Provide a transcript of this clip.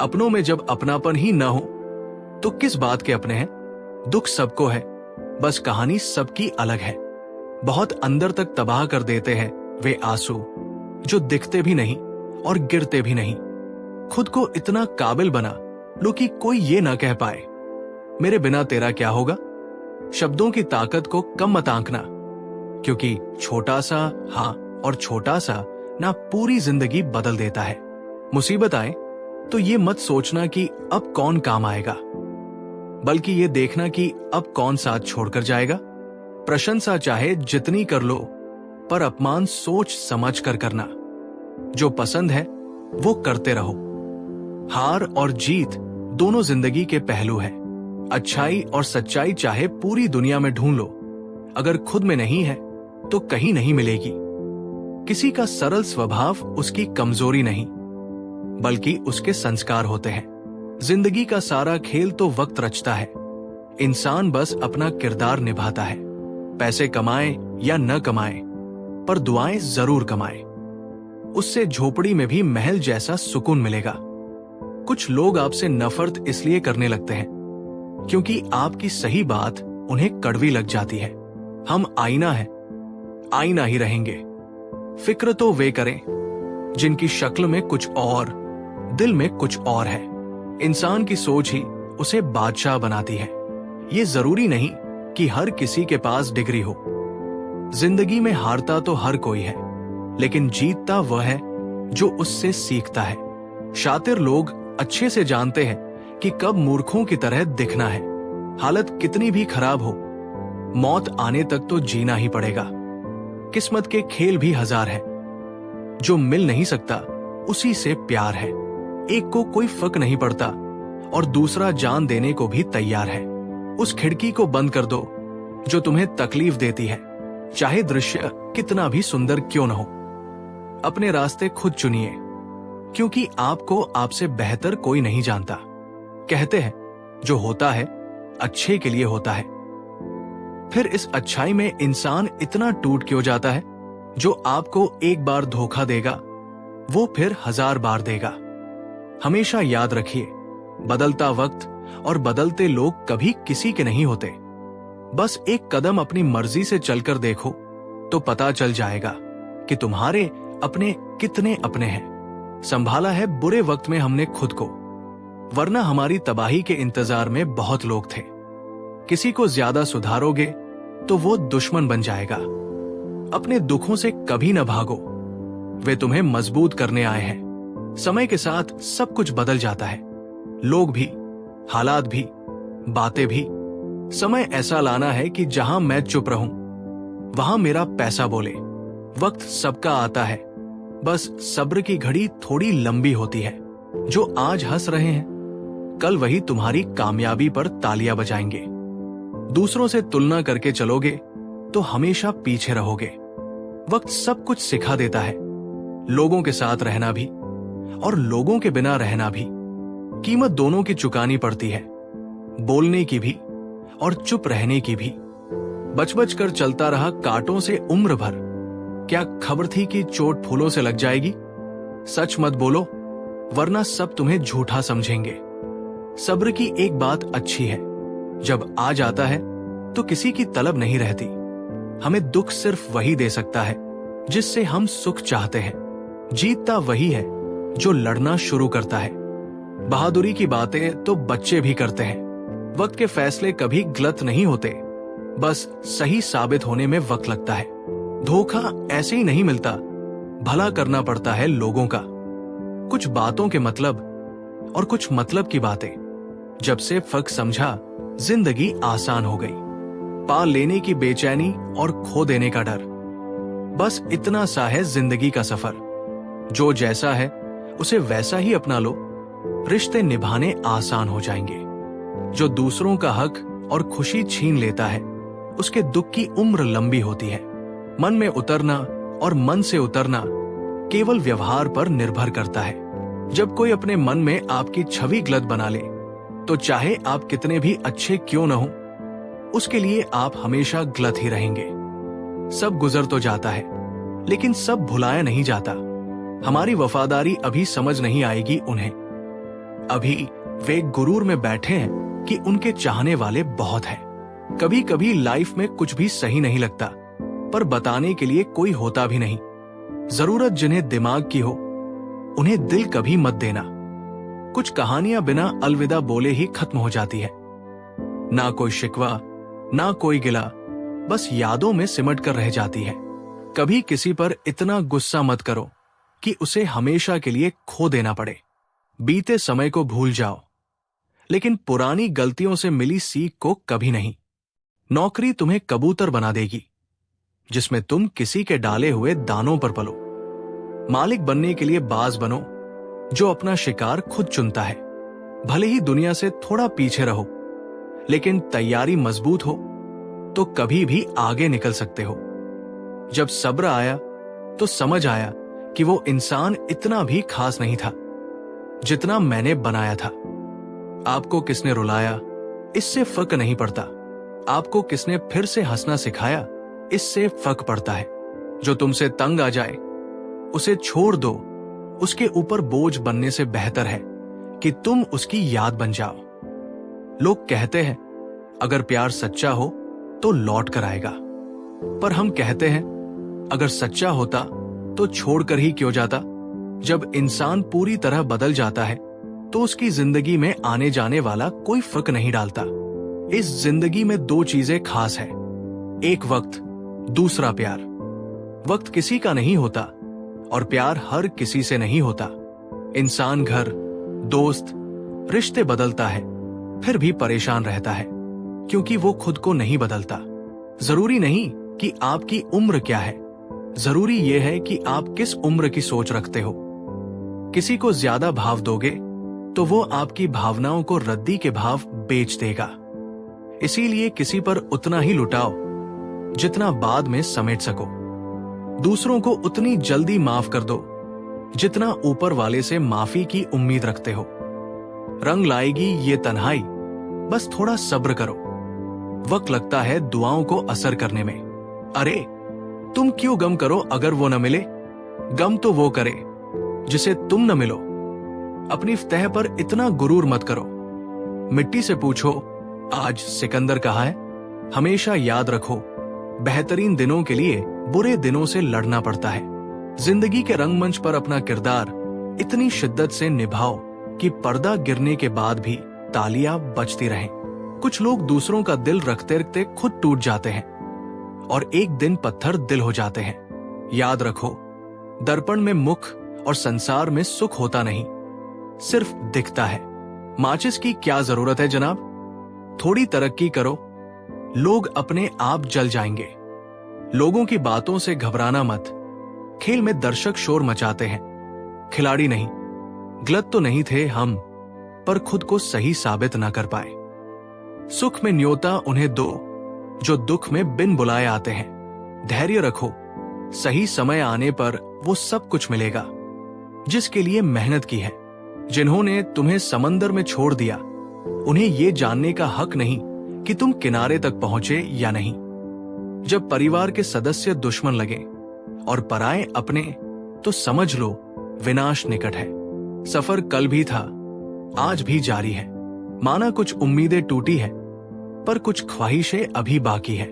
अपनों में जब अपनापन ही न हो तो किस बात के अपने हैं। दुख सबको है, बस कहानी सबकी अलग है। बहुत अंदर तक तबाह कर देते हैं वे आंसू जो दिखते भी नहीं और गिरते भी नहीं। खुद को इतना काबिल बना लो कि कोई ये ना कह पाए मेरे बिना तेरा क्या होगा। शब्दों की ताकत को कम मत आंकना, क्योंकि छोटा सा हाँ और छोटा सा ना पूरी जिंदगी बदल देता है। मुसीबत आए तो ये मत सोचना कि अब कौन काम आएगा, बल्कि ये देखना कि अब कौन साथ छोड़कर जाएगा। प्रशंसा चाहे जितनी कर लो, पर अपमान सोच समझ कर करना। जो पसंद है वो करते रहो। हार और जीत दोनों जिंदगी के पहलू है। अच्छाई और सच्चाई चाहे पूरी दुनिया में ढूंढ लो, अगर खुद में नहीं है तो कहीं नहीं मिलेगी। किसी का सरल स्वभाव उसकी कमजोरी नहीं, बल्कि उसके संस्कार होते हैं। जिंदगी का सारा खेल तो वक्त रचता है। इंसान बस अपना किरदार निभाता है। पैसे कमाए या न कमाए, पर दुआएं जरूर कमाए। उससे झोपड़ी में भी महल जैसा सुकून मिलेगा। कुछ लोग आपसे नफरत इसलिए करने लगते हैं क्योंकि आपकी सही बात उन्हें कड़वी लग जाती है। हम आईना है, आईना ही रहेंगे। फिक्र तो वे करें जिनकी शक्ल में कुछ और, दिल में कुछ और है। इंसान की सोच ही उसे बादशाह बनाती है। ये जरूरी नहीं कि हर किसी के पास डिग्री हो। जिंदगी में हारता तो हर कोई है, लेकिन जीतता वह है जो उससे सीखता है। शातिर लोग अच्छे से जानते हैं कि कब मूर्खों की तरह दिखना है। हालत कितनी भी खराब हो, मौत आने तक तो जीना ही पड़ेगा। किस्मत के खेल भी हजार है। जो मिल नहीं सकता उसी से प्यार है। एक को कोई फर्क नहीं पड़ता और दूसरा जान देने को भी तैयार है। उस खिड़की को बंद कर दो जो तुम्हें तकलीफ देती है, चाहे दृश्य कितना भी सुंदर क्यों न हो। अपने रास्ते खुद चुनिए, क्योंकि आपको आपसे बेहतर कोई नहीं जानता। कहते हैं जो होता है अच्छे के लिए होता है। फिर इस अच्छाई में इंसान इतना टूट क्यों जाता है? जो आपको एक बार धोखा देगा वो फिर 1000 बार देगा। हमेशा याद रखिए, बदलता वक्त और बदलते लोग कभी किसी के नहीं होते। बस एक कदम अपनी मर्जी से चलकर देखो तो पता चल जाएगा कि तुम्हारे अपने कितने अपने हैं। संभाला है बुरे वक्त में हमने खुद को, वरना हमारी तबाही के इंतजार में बहुत लोग थे। किसी को ज्यादा सुधारोगे तो वो दुश्मन बन जाएगा। अपने दुखों से कभी न भागो, वे तुम्हें मजबूत करने आए हैं। समय के साथ सब कुछ बदल जाता है, लोग भी, हालात भी, बातें भी। समय ऐसा लाना है कि जहां मैं चुप रहूं वहां मेरा पैसा बोले। वक्त सबका आता है, बस सब्र की घड़ी थोड़ी लंबी होती है। जो आज हंस रहे हैं कल वही तुम्हारी कामयाबी पर तालियां बजाएंगे। दूसरों से तुलना करके चलोगे तो हमेशा पीछे रहोगे। वक्त सब कुछ सिखा देता है, लोगों के साथ रहना भी और लोगों के बिना रहना भी। कीमत दोनों की चुकानी पड़ती है, बोलने की भी और चुप रहने की भी। बच बच कर चलता रहा कांटों से उम्र भर, क्या खबर थी कि चोट फूलों से लग जाएगी। सच मत बोलो वरना सब तुम्हें झूठा समझेंगे। सब्र की एक बात अच्छी है, जब आ जाता है तो किसी की तलब नहीं रहती। हमें दुख सिर्फ वही दे सकता है जिससे हम सुख चाहते हैं। जीतता वही है जो लड़ना शुरू करता है। बहादुरी की बातें तो बच्चे भी करते हैं। वक्त के फैसले कभी गलत नहीं होते, बस सही साबित होने में वक्त लगता है। धोखा ऐसे ही नहीं मिलता, भला करना पड़ता है लोगों का। कुछ बातों के मतलब और कुछ मतलब की बातें। जब से फर्क समझा जिंदगी आसान हो गई। पा लेने की बेचैनी और खो देने का डर, बस इतना सा है जिंदगी का सफर। जो जैसा है उसे वैसा ही अपना लो, रिश्ते निभाने आसान हो जाएंगे। जो दूसरों का हक और खुशी छीन लेता है उसके दुख की उम्र लंबी होती है। मन में उतरना और मन से उतरना केवल व्यवहार पर निर्भर करता है। जब कोई अपने मन में आपकी छवि गलत बना ले तो चाहे आप कितने भी अच्छे क्यों न हो, उसके लिए आप हमेशा गलत ही रहेंगे। सब गुजर तो जाता है, लेकिन सब भुलाया नहीं जाता। हमारी वफादारी अभी समझ नहीं आएगी उन्हें, अभी वे गुरूर में बैठे हैं कि उनके चाहने वाले बहुत हैं। कभी कभी लाइफ में कुछ भी सही नहीं लगता, पर बताने के लिए कोई होता भी नहीं। जरूरत जिन्हें दिमाग की हो, उन्हें दिल कभी मत देना। कुछ कहानियां बिना अलविदा बोले ही खत्म हो जाती है। ना कोई शिकवा, ना कोई गिला, बस यादों में सिमट कर रह जाती है। कभी किसी पर इतना गुस्सा मत करो कि उसे हमेशा के लिए खो देना पड़े। बीते समय को भूल जाओ, लेकिन पुरानी गलतियों से मिली सीख को कभी नहीं। नौकरी तुम्हें कबूतर बना देगी, जिसमें तुम किसी के डाले हुए दानों पर पलो। मालिक बनने के लिए बाज बनो, जो अपना शिकार खुद चुनता है। भले ही दुनिया से थोड़ा पीछे रहो, लेकिन तैयारी मजबूत हो तो कभी भी आगे निकल सकते हो। जब सब्र आया तो समझ आया कि वो इंसान इतना भी खास नहीं था जितना मैंने बनाया था। आपको किसने रुलाया, इससे फर्क नहीं पड़ता। आपको किसने फिर से हंसना सिखाया, इससे फर्क पड़ता है। जो तुमसे तंग आ जाए उसे छोड़ दो। उसके ऊपर बोझ बनने से बेहतर है कि तुम उसकी याद बन जाओ। लोग कहते हैं अगर प्यार सच्चा हो तो लौट कर आएगा, पर हम कहते हैं अगर सच्चा होता तो छोड़कर ही क्यों जाता। जब इंसान पूरी तरह बदल जाता है तो उसकी जिंदगी में आने जाने वाला कोई फर्क नहीं डालता। इस जिंदगी में दो चीजें खास है, एक वक्त, दूसरा प्यार। वक्त किसी का नहीं होता और प्यार हर किसी से नहीं होता। इंसान घर, दोस्त, रिश्ते बदलता है, फिर भी परेशान रहता है क्योंकि वो खुद को नहीं बदलता। जरूरी नहीं कि आपकी उम्र क्या है, जरूरी यह है कि आप किस उम्र की सोच रखते हो। किसी को ज्यादा भाव दोगे तो वो आपकी भावनाओं को रद्दी के भाव बेच देगा। इसीलिए किसी पर उतना ही लुटाओ जितना बाद में समेट सको। दूसरों को उतनी जल्दी माफ कर दो जितना ऊपर वाले से माफी की उम्मीद रखते हो। रंग लाएगी ये तन्हाई, बस थोड़ा सब्र करो। वक्त लगता है दुआओं को असर करने में। अरे तुम क्यों गम करो अगर वो न मिले। गम तो वो करे जिसे तुम न मिलो। अपनी फतह पर इतना गुरूर मत करो। मिट्टी से पूछो आज सिकंदर कहाँ है। हमेशा याद रखो, बेहतरीन दिनों के लिए बुरे दिनों से लड़ना पड़ता है। जिंदगी के रंगमंच पर अपना किरदार इतनी शिद्दत से निभाओ कि पर्दा गिरने के बाद भी तालियां बजती रहें। कुछ लोग दूसरों का दिल रखते रखते खुद टूट जाते हैं और एक दिन पत्थर दिल हो जाते हैं। याद रखो, दर्पण में मुख और संसार में सुख होता नहीं, सिर्फ दिखता है। माचिस की क्या जरूरत है जनाब। थोड़ी तरक्की करो, लोग अपने आप जल जाएंगे। लोगों की बातों से घबराना मत। खेल में दर्शक शोर मचाते हैं, खिलाड़ी नहीं। गलत तो नहीं थे हम, पर खुद को सही साबित ना कर पाए। सुख में न्योता उन्हें दो जो दुख में बिन बुलाए आते हैं। धैर्य रखो, सही समय आने पर वो सब कुछ मिलेगा जिसके लिए मेहनत की है। जिन्होंने तुम्हें समंदर में छोड़ दिया, उन्हें ये जानने का हक नहीं कि तुम किनारे तक पहुंचे या नहीं। जब परिवार के सदस्य दुश्मन लगे और पराए अपने, तो समझ लो विनाश निकट है। सफर कल भी था, आज भी जारी है। माना कुछ उम्मीदें टूटी है, पर कुछ ख्वाहिशें अभी बाकी है।